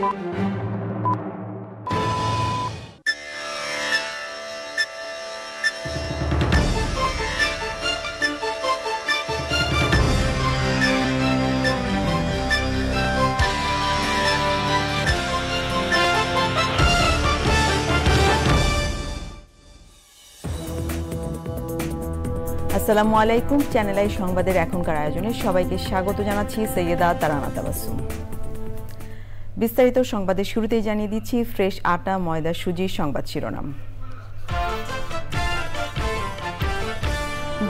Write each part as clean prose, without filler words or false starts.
আসসালামু আলাইকুম। Channel I সংবাদের এখনকার আয়োজনে সবাইকে স্বাগত জানাচ্ছি সৈয়দা তারানা তাবাসসুম। বিস্তারিত সংবাদের শুরুতেই জানিয়ে দিচ্ছি ফ্রেশ আটা, ময়দা, সুজির সংবাদ শিরোনাম।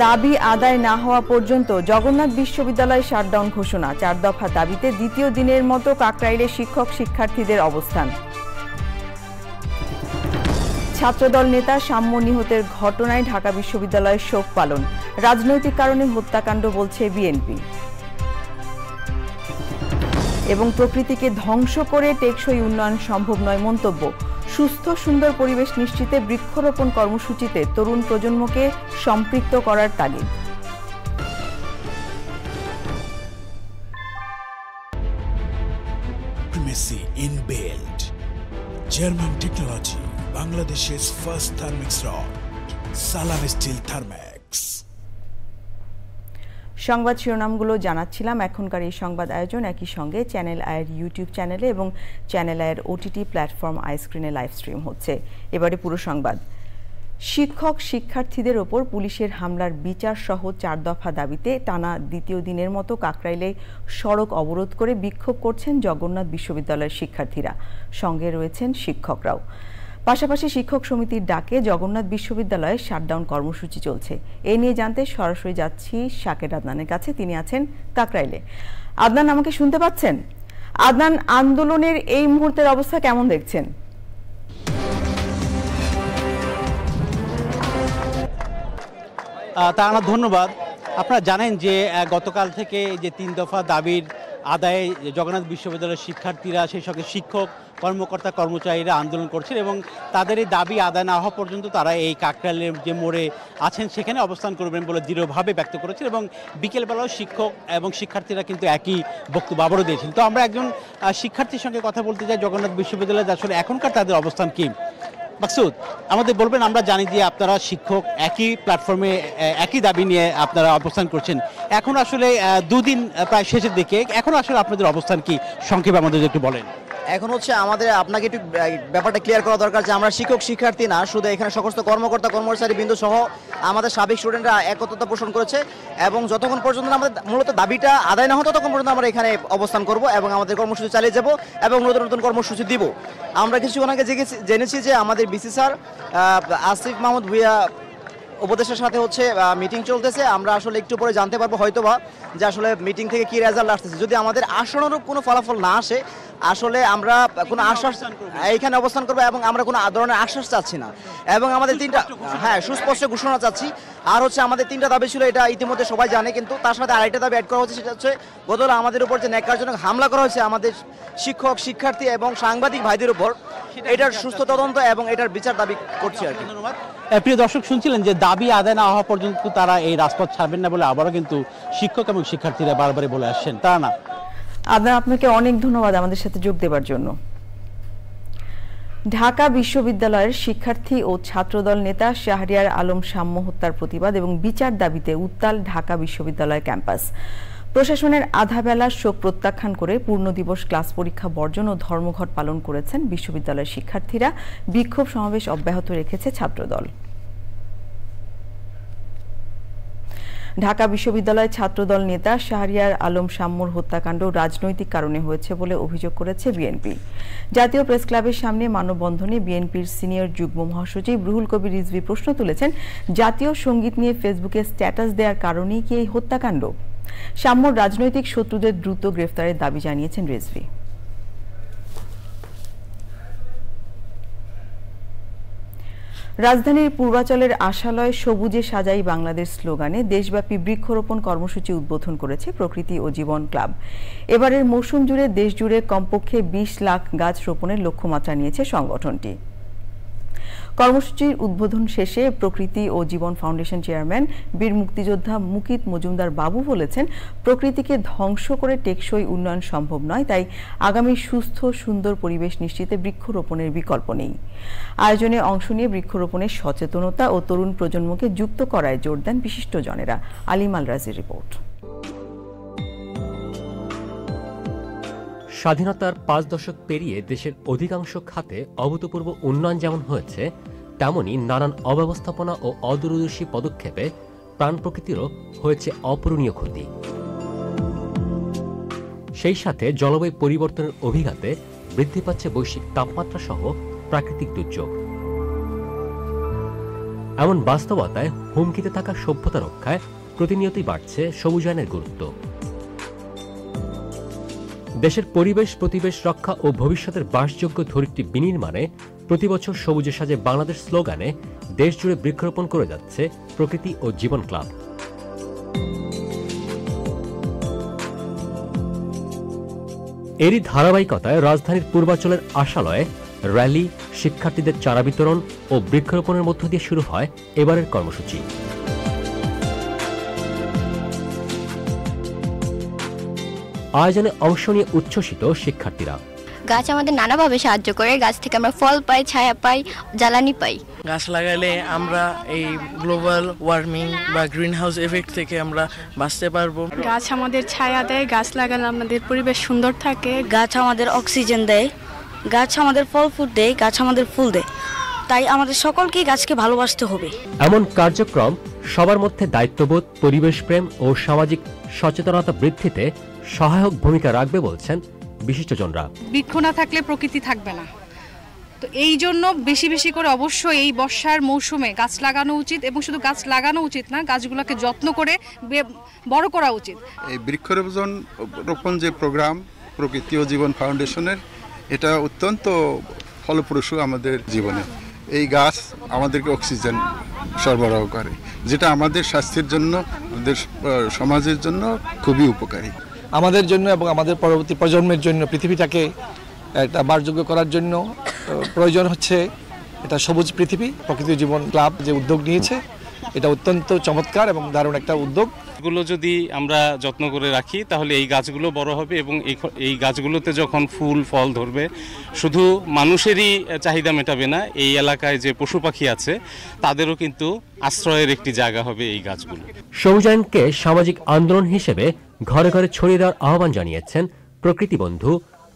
দাবি আদায় না হওয়া পর্যন্ত জগন্নাথ বিশ্ববিদ্যালয় শাটডাউন ঘোষণা। 4 দফা দাবিতে দ্বিতীয় দিনের মতো কাকরাইলে শিক্ষক শিক্ষার্থীদের অবস্থান। ছাত্রদল নেতা সাম্য নিহতের ঘটনায় ঢাকা বিশ্ববিদ্যালয়ের শোক পালন। রাজনৈতিক কারণে হত্যাকাণ্ড বলছে বিএনপি। এবং প্রকৃতিকে ধ্বংস করে টেকসই উন্নয়ন সম্ভব নয় মন্তব্য। সুস্থ সুন্দর পরিবেশ নিশ্চিতে বৃক্ষরোপণ কর্মসূচিতে তরুণ প্রজন্মকে সম্পৃক্ত করার তাগিদ। Primacy in build. German technology. Bangladesh's first thermix rod. Salam Steel Thermax. সংবাদ শিরোনামগুলো জানাচ্ছিলাম। এখনকার এই সংবাদ আয়োজন একই সঙ্গে চ্যানেল আইয়ের ইউটিউব চ্যানেলে এবং চ্যানেল আইয়ের ওটিটি প্ল্যাটফর্ম আইস্ক্রিনে লাইভ স্ট্রিম হচ্ছে। এবারে পুরো সংবাদ। শিক্ষক শিক্ষার্থীদের ওপর পুলিশের হামলার বিচার সহ 4 দফা দাবিতে টানা দ্বিতীয় দিনের মতো কাকরাইলে সড়ক অবরোধ করে বিক্ষোভ করছেন জগন্নাথ বিশ্ববিদ্যালয়ের শিক্ষার্থীরা। সঙ্গে রয়েছেন শিক্ষকরাও। পাশাপাশি শিক্ষক সমিতির ডাকে জগন্নাথ বিশ্ববিদ্যালয়ে শাটডাউন কর্মসূচি চলছে। এ নিয়ে জানতে সরাসরি যাচ্ছি শাকের আদনানের কাছে। তিনি আছেন কাকরাইলে। আদনান, আমাকে শুনতে পাচ্ছেন? আদনান, আন্দোলনের এই মুহূর্তের অবস্থা কেমন দেখছেন? তারা ধন্যবাদ। আপনারা জানেন যে গতকাল থেকে যে 3 দফা দাবির আদায়ে জগন্নাথ বিশ্ববিদ্যালয়ের শিক্ষার্থীরা, সেই সঙ্গে শিক্ষক কর্মকর্তা কর্মচারীরা আন্দোলন করছেন এবং তাদের এই দাবি আদায় না হওয়া পর্যন্ত তারা এই কাকরাইলের যে মোড়ে আছেন সেখানে অবস্থান করবেন বলে দৃঢ়ভাবে ব্যক্ত করেছেন এবং বিকেলবেলাও শিক্ষক এবং শিক্ষার্থীরা কিন্তু একই বক্তব্য আবারও দিয়েছেন। তো আমরা একজন শিক্ষার্থীর সঙ্গে কথা বলতে চাই জগন্নাথ বিশ্ববিদ্যালয়ে আসলে এখনকার তাদের অবস্থান কি। মাকসুদ, আমাদের বলবেন, আমরা জানি যে আপনারা শিক্ষক একই প্ল্যাটফর্মে একই দাবি নিয়ে আপনারা অবস্থান করছেন। এখন আসলে 2 দিন প্রায় শেষের দিকে, এখন আসলে আপনাদের অবস্থান কি সংক্ষেপে আমাদের একটু বলেন। এখন হচ্ছে আমাদের আপনাকে একটু ব্যাপারটা ক্লিয়ার করা দরকার যে আমরা শিক্ষক শিক্ষার্থী না, শুধু এখানে সমস্ত কর্মকর্তা কর্মচারী বিন্দু সহ আমাদের সাবেক স্টুডেন্টরা একত্রতা পোষণ করেছে এবং যতক্ষণ পর্যন্ত আমাদের মূলত দাবিটা আদায় না হয় ততক্ষণ পর্যন্ত আমরা এখানে অবস্থান করব এবং আমাদের কর্মসূচি চালিয়ে যাব এবং নতুন নতুন কর্মসূচি দিব। আমরা কিছুক্ষণ আগে জেনেছি যে আমাদের বিসি স্যার আসিফ মাহমুদ ভুইয়া উপদেশের সাথে হচ্ছে মিটিং চলতেছে। আমরা আসলে একটু পরে জানতে পারবো হয়তোবা যে আসলে মিটিং থেকে কি রেজাল্ট আসতেছে। যদি আমাদের আশানুরূপ কোনো ফলাফল না আসে, আসলে আমরা কোনো আশ্বাস এইখানে অবস্থান করবো এবং আমরা কোনো ধরনের আশ্বাস চাচ্ছি না এবং আমাদের 3টা সুস্পষ্ট ঘোষণা চাচ্ছি। আর হচ্ছে আমাদের 3টা দাবি ছিল, এটা ইতিমধ্যে সবাই জানে, কিন্তু তার সাথে আরেকটা দাবি অ্যাড করা হচ্ছে, সেটা হচ্ছে গতকাল আমাদের উপর যে ন্যাক্কারজনক হামলা করা হয়েছে আমাদের শিক্ষক শিক্ষার্থী এবং সাংবাদিক ভাইদের উপর, এটার সুস্থ তদন্ত এবং এটার বিচার দাবি করছি আর কি। ধন্যবাদ। প্রিয় দর্শক, শুনছিলেন যে দাবি আদায় না হওয়া পর্যন্ত তারা এই রাজপথ ছাড়বেন না বলে আবারও কিন্তু শিক্ষক এবং শিক্ষার্থীরা বারবারই বলে আসছেন। তারা না, আপনাকে অনেক ধন্যবাদ আমাদের সাথে যোগ দেওয়ার জন্য। ঢাকা বিশ্ববিদ্যালয়ের শিক্ষার্থী ও ছাত্রদল নেতা শাহরিয়ার আলম সাম্য হত্যার প্রতিবাদ এবং বিচার দাবিতে উত্তাল ঢাকা বিশ্ববিদ্যালয় ক্যাম্পাস। প্রশাসনের আধাবেলা শোক প্রত্যাখ্যান করে পূর্ণ দিবস ক্লাস পরীক্ষা বর্জন ও ধর্মঘট পালন করেছেন বিশ্ববিদ্যালয়ের শিক্ষার্থীরা। বিক্ষোভ সমাবেশ অব্যাহত রেখেছে ছাত্রদল। ঢাকা বিশ্ববিদ্যালয় ছাত্রদল নেতা শাহরিয়ার আলম সাম্যর হত্যাকাণ্ড রাজনৈতিক কারণে হয়েছে বলে অভিযোগ করেছে বিএনপি। জাতীয় প্রেস ক্লাবের সামনে মানববন্ধনে বিএনপির সিনিয়র যুগ্ম মহাসচিব রুহুল কবির রিজভী প্রশ্ন তুলেছেন, জাতীয় সঙ্গীত নিয়ে ফেসবুকে স্ট্যাটাস দেওয়ার কারণেই কি এই হত্যাকাণ্ড? সাম্যর রাজনৈতিক শত্রুদের দ্রুত গ্রেফতারের দাবি জানিয়েছেন রিজভী। রাজধানীর পূর্বাচলের আশালয় সবুজে সাজাই বাংলাদেশ স্লোগানে দেশব্যাপী বৃক্ষরোপণ কর্মসূচি উদ্বোধন করেছে প্রকৃতি ও জীবন ক্লাব। এবারের মৌসুম জুড়ে দেশ জুড়ে কমপক্ষে 20 লাখ গাছ রোপণের লক্ষ্যমাত্রা নিয়েছে সংগঠনটি। কর্মসূচির উদ্বোধন শেষে প্রকৃতি ও জীবন ফাউন্ডেশন চেয়ারম্যান বীর মুক্তিযোদ্ধা মুকিত মজুমদার বাবু বলেছেন, প্রকৃতিকে ধ্বংস করে টেকসই উন্নয়ন সম্ভব নয়, তাই আগামী সুস্থ সুন্দর পরিবেশ নিশ্চিতে বৃক্ষরোপণের বিকল্প নেই। আয়োজনে অংশ নিয়ে বৃক্ষরোপণের সচেতনতা ও তরুণ প্রজন্মকে যুক্ত করায় জোর দেন বিশিষ্টজনেরা। আলিম আল রাজির রিপোর্ট। স্বাধীনতার ৫ দশক পেরিয়ে দেশের অধিকাংশ খাতে অভূতপূর্ব উন্নয়ন যেমন হয়েছে, তেমনি নানান অব্যবস্থাপনা ও অদূরদর্শী পদক্ষেপে প্রাণ প্রকৃতিরও হয়েছে অপূরণীয় ক্ষতি। সেই সাথে জলবায়ু পরিবর্তনের অভিঘাতে বৃদ্ধি পাচ্ছে বৈশ্বিক তাপমাত্রা সহ প্রাকৃতিক দুর্যোগ। এমন বাস্তবতায় হুমকিতে থাকা সভ্যতা রক্ষায় প্রতিনিয়তই বাড়ছে সবুজায়নের গুরুত্ব। দেশের পরিবেশ রক্ষা ও ভবিষ্যতের বাসযোগ্য ধরিত্রী বিনির্মাণে প্রতিবছর সবুজে সাজে বাংলাদেশ স্লোগানে দেশ জুড়ে বৃক্ষরোপণ করে যাচ্ছে প্রকৃতি ও জীবন ক্লাব। এরই ধারাবাহিকতায় রাজধানীর পূর্বাঞ্চলের আশালয়ে র্যালি, শিক্ষার্থীদের চারা বিতরণ ও বৃক্ষরোপণের মধ্য দিয়ে শুরু হয় এবারের কর্মসূচি। আয়োজনে অংশ নিয়ে উচ্ছ্বসিত শিক্ষার্থীরা। গাছ আমাদের নানাভাবে সাহায্য করে, গাছ থেকে আমরা ফল পাই, ছায়া পাই, জ্বালানি পাই। গাছ লাগালে আমরা এই গ্লোবাল ওয়ার্মিং বা গ্রিন হাউস এফেক্ট থেকে আমরা বাঁচতে পারবো। গাছ আমাদের ছায়া দেয়, গাছ লাগালে আমাদের পরিবেশ সুন্দর থাকে। গাছ আমাদের অক্সিজেন দেয়, গাছ আমাদের ফল ফুল দেয়, গাছ আমাদের ফুল দেয়। তাই আমাদের সকলকে গাছকে ভালোবাসতে হবে। এমন কার্যক্রম সবার মধ্যে দায়িত্ববোধ, পরিবেশ প্রেম ও সামাজিক সচেতনতা বৃদ্ধিতে সহায়ক ভূমিকা রাখবে বলছেন বিশিষ্টজনরা। বৃক্ষ না থাকলে প্রকৃতি থাকবে না, তো এই জন্য বেশি বেশি করে অবশ্যই এই বর্ষার মৌসুমে গাছ লাগানো উচিত, এবং শুধু গাছ লাগানো উচিত না, গাছগুলোকে যত্ন করে বড় করা উচিত। এই বৃক্ষরোপণ যে প্রোগ্রাম প্রকৃতি ও জীবন ফাউন্ডেশনের, এটা অত্যন্ত ফলপ্রসূ আমাদের জীবনে। এই গাছ আমাদেরকে অক্সিজেন সরবরাহ করে, যেটা আমাদের স্বাস্থ্যের জন্য, আমাদের সমাজের জন্য খুবই উপকারী। আমাদের জন্য এবং আমাদের পরবর্তী প্রজন্মের জন্য, পৃথিবীটাকে একটা বাসযোগ্য করার জন্য প্রয়োজন হচ্ছে এটা সবুজ পৃথিবী। প্রকৃতি জীবন ক্লাব যে উদ্যোগ নিয়েছে, এটা অত্যন্ত চমৎকার এবং দারুণ একটা উদ্যোগ। এগুলো যদি আমরা যত্ন করে রাখি তাহলে এই গাছগুলো বড় হবে, এবং এই গাছগুলোতে যখন ফুল ফল ধরবে, শুধু মানুষেরই চাহিদা মেটাবে না, এই এলাকায় যে পশু পাখি আছে তাদেরও কিন্তু আশ্রয়ের একটি জায়গা হবে এই গাছগুলো। সবুজায়নকে সামাজিক আন্দোলন হিসেবে ঘরে ঘরে ছড়িয়ে দেওয়ার আহ্বান জানিয়েছেন প্রকৃতি বন্ধু,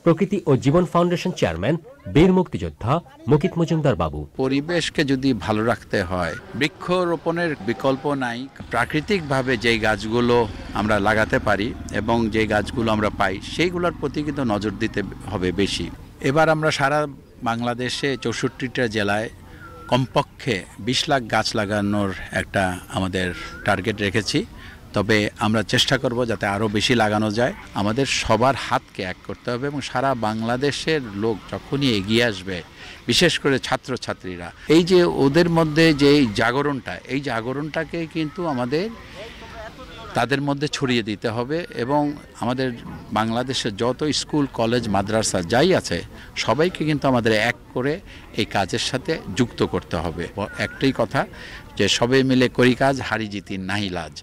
প্রকৃতি ও জীবন ফাউন্ডেশন চেয়ারম্যান বীর মুক্তিযোদ্ধা মুকিত মজুমদার বাবু। পরিবেশকে যদি ভালো রাখতে হয়, বৃক্ষরোপণের বিকল্প নাই। প্রাকৃতিকভাবে যেই গাছগুলো আমরা লাগাতে পারি এবং যে গাছগুলো আমরা পাই, সেইগুলোর প্রতি কিন্তু নজর দিতে হবে বেশি। এবার আমরা সারা বাংলাদেশে 64টা জেলায় কমপক্ষে 20 লাখ গাছ লাগানোর একটা আমাদের টার্গেট রেখেছি। তবে আমরা চেষ্টা করব যাতে আরও বেশি লাগানো যায়। আমাদের সবার হাতকে এক করতে হবে, এবং সারা বাংলাদেশের লোক যখনই এগিয়ে আসবে, বিশেষ করে ছাত্রছাত্রীরা, এই যে ওদের মধ্যে যে জাগরণটা, এই জাগরণটাকে কিন্তু আমাদের তাদের মধ্যে ছড়িয়ে দিতে হবে, এবং আমাদের বাংলাদেশের যত স্কুল, কলেজ, মাদ্রাসা যাই আছে, সবাইকে কিন্তু আমাদের এক করে এই কাজের সাথে যুক্ত করতে হবে। একটাই কথা, যে সবাই মিলে করি কাজ, হারি জিতি নাহি লাজ।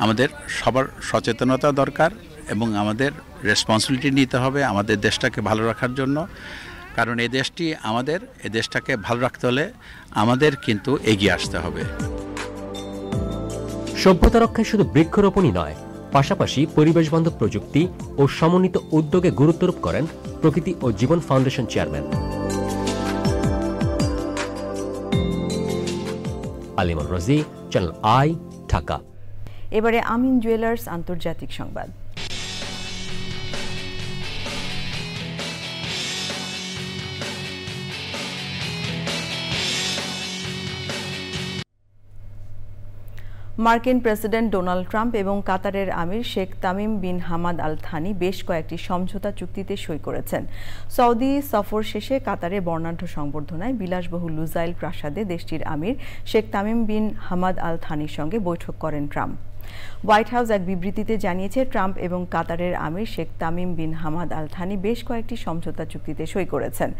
আমাদের সবার সচেতনতা দরকার, এবং আমাদের রেসপন্সিবিলিটি নিতে হবে আমাদের দেশটাকে ভালো রাখার জন্য। কারণ এই দেশটি আমাদের, এই দেশটাকে ভালো রাখতে হলে আমাদের কিন্তু এগিয়ে আসতে হবে। সভ্যতা রক্ষায় শুধু বৃক্ষরোপণই নয়, পাশাপাশি পরিবেশ বান্ধব প্রযুক্তি ও সমন্বিত উদ্যোগে গুরুত্বারোপ করেন প্রকৃতি ও জীবন ফাউন্ডেশন চেয়ারম্যান। আলিমুল রাজি, চ্যানেল আই, ঢাকা। এবারে আমিন জুয়েলার্স আন্তর্জাতিক সংবাদ। মার্কিন প্রেসিডেন্ট ডোনাল্ড ট্রাম্প এবং কাতারের আমির Sheikh Tamim bin Hamad Al Thani বেশ কয়েকটি সমঝোতা চুক্তিতে সই করেছেন। সৌদি সফর শেষে কাতারে বর্ণাঢ্য সংবর্ধনায় বিলাসবহুল লুজাইল প্রাসাদে দেশটির আমির Sheikh Tamim bin Hamad Al থানির সঙ্গে বৈঠক করেন ট্রাম্প। হোয়াইট হাউস এক বিবৃতিতে জানিয়েছে ট্রাম্প এবং কাতারের আমির Sheikh Tamim bin Hamad Al Thani বেশ কয়েকটি সমঝোতা চুক্তিতে সই করেছেন।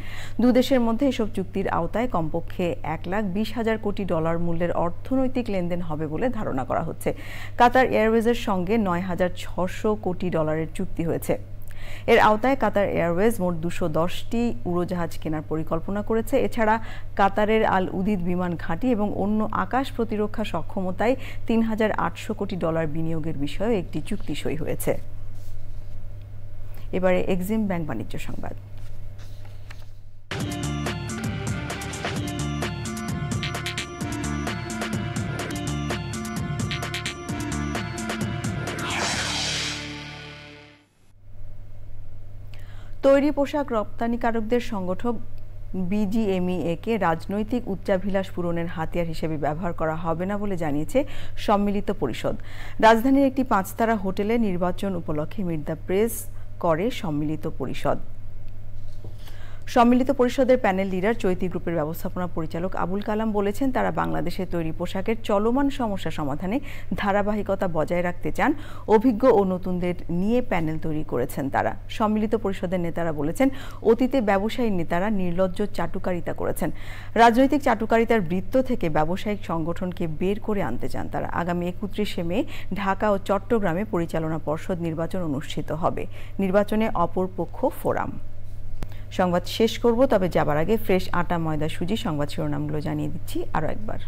দুদেশের মধ্যে এসব চুক্তির আওতায় কমপক্ষে $1,20,000 কোটি মূল্যের অর্থনৈতিক লেনদেন হবে বলে ধারণা করা হচ্ছে। কাতার এয়ারওয়েজের সঙ্গে $9,600 কোটি চুক্তি হয়েছে। এর আওতায় কাতার এয়ারওয়েজ মোট 210টি উড়োজাহাজ কেনার পরিকল্পনা করেছে। এছাড়া কাতারের আল উদিদ বিমান ঘাঁটি এবং অন্য আকাশ প্রতিরক্ষা সক্ষমতায় $3,800 কোটি বিনিয়োগের বিষয়ে একটি চুক্তি সই হয়েছে। এবারে এক্সিম ব্যাংক বাণিজ্য সংবাদ। তৈরি পোশাক রপ্তানিকারকদের সংগঠক বিজিএমইএ-কে রাজনৈতিক উচ্চাভিলাষ পূরণের হাতিয়ার হিসেবে ব্যবহার করা হবে না বলে জানিয়েছে সম্মিলিত পরিষদ। রাজধানীর একটি 5-তারা হোটেলে নির্বাচন উপলক্ষে মিট দ্য প্রেস করে সম্মিলিত পরিষদ। সম্মিলিত পরিষদের প্যানেল লিডার চৈতি গ্রুপের ব্যবস্থাপনা পরিচালক আবুল কালাম বলেছেন, তারা বাংলাদেশে তৈরি পোশাকের চলমান সমস্যা সমাধানে ধারাবাহিকতা বজায় রাখতে চান। অভিজ্ঞ ও নতুনদের নিয়ে প্যানেল তৈরি করেছেন তারা। সম্মিলিত পরিষদের নেতারা বলেছেন, অতীতে ব্যবসায়ী নেতারা নির্লজ্জ চাটুকারিতা করেছেন। রাজনৈতিক চাটুকারিতার বৃত্ত থেকে ব্যবসায়িক সংগঠনকে বের করে আনতে চান তারা। আগামী 31শে মে ঢাকা ও চট্টগ্রামে পরিচালনা পর্ষদ নির্বাচন অনুষ্ঠিত হবে। নির্বাচনে অপরপক্ষ ফোরাম। সংবাদ শেষ করব, তবে যাবার আগে ফ্রেশ আটা ময়দা সুজি সংবাদ শিরোনামগুলো জানিয়ে দিচ্ছি আরও একবার।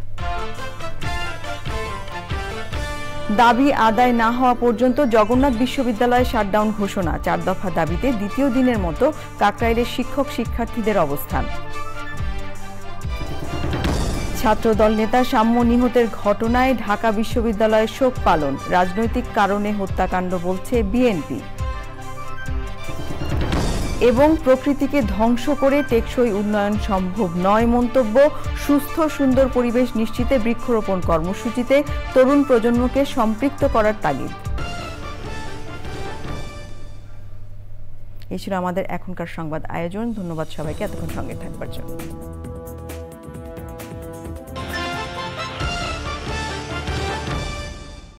দাবি আদায় না হওয়া পর্যন্ত জগন্নাথ বিশ্ববিদ্যালয়ে শাটডাউন ঘোষণা। 4 দফা দাবিতে দ্বিতীয় দিনের মতো কাকরাইলের শিক্ষক শিক্ষার্থীদের অবস্থান। ছাত্রদল নেতা সাম্য নিহতের ঘটনায় ঢাকা বিশ্ববিদ্যালয়ে শোক পালন। রাজনৈতিক কারণে হত্যাকাণ্ড বলছে বিএনপি। এবং প্রকৃতিকে ধ্বংস করে টেকসই উন্নয়ন সম্ভব নয় মন্তব্য। সুস্থ সুন্দর পরিবেশ নিশ্চিতে বৃক্ষরোপণ কর্মসূচিতে তরুণ প্রজন্মকে সম্পৃক্ত করার তাগিদ। এই ছিল আমাদের এখনকার সংবাদ আয়োজন। ধন্যবাদ সবাইকে এতক্ষণ সঙ্গে থাকবার জন্য।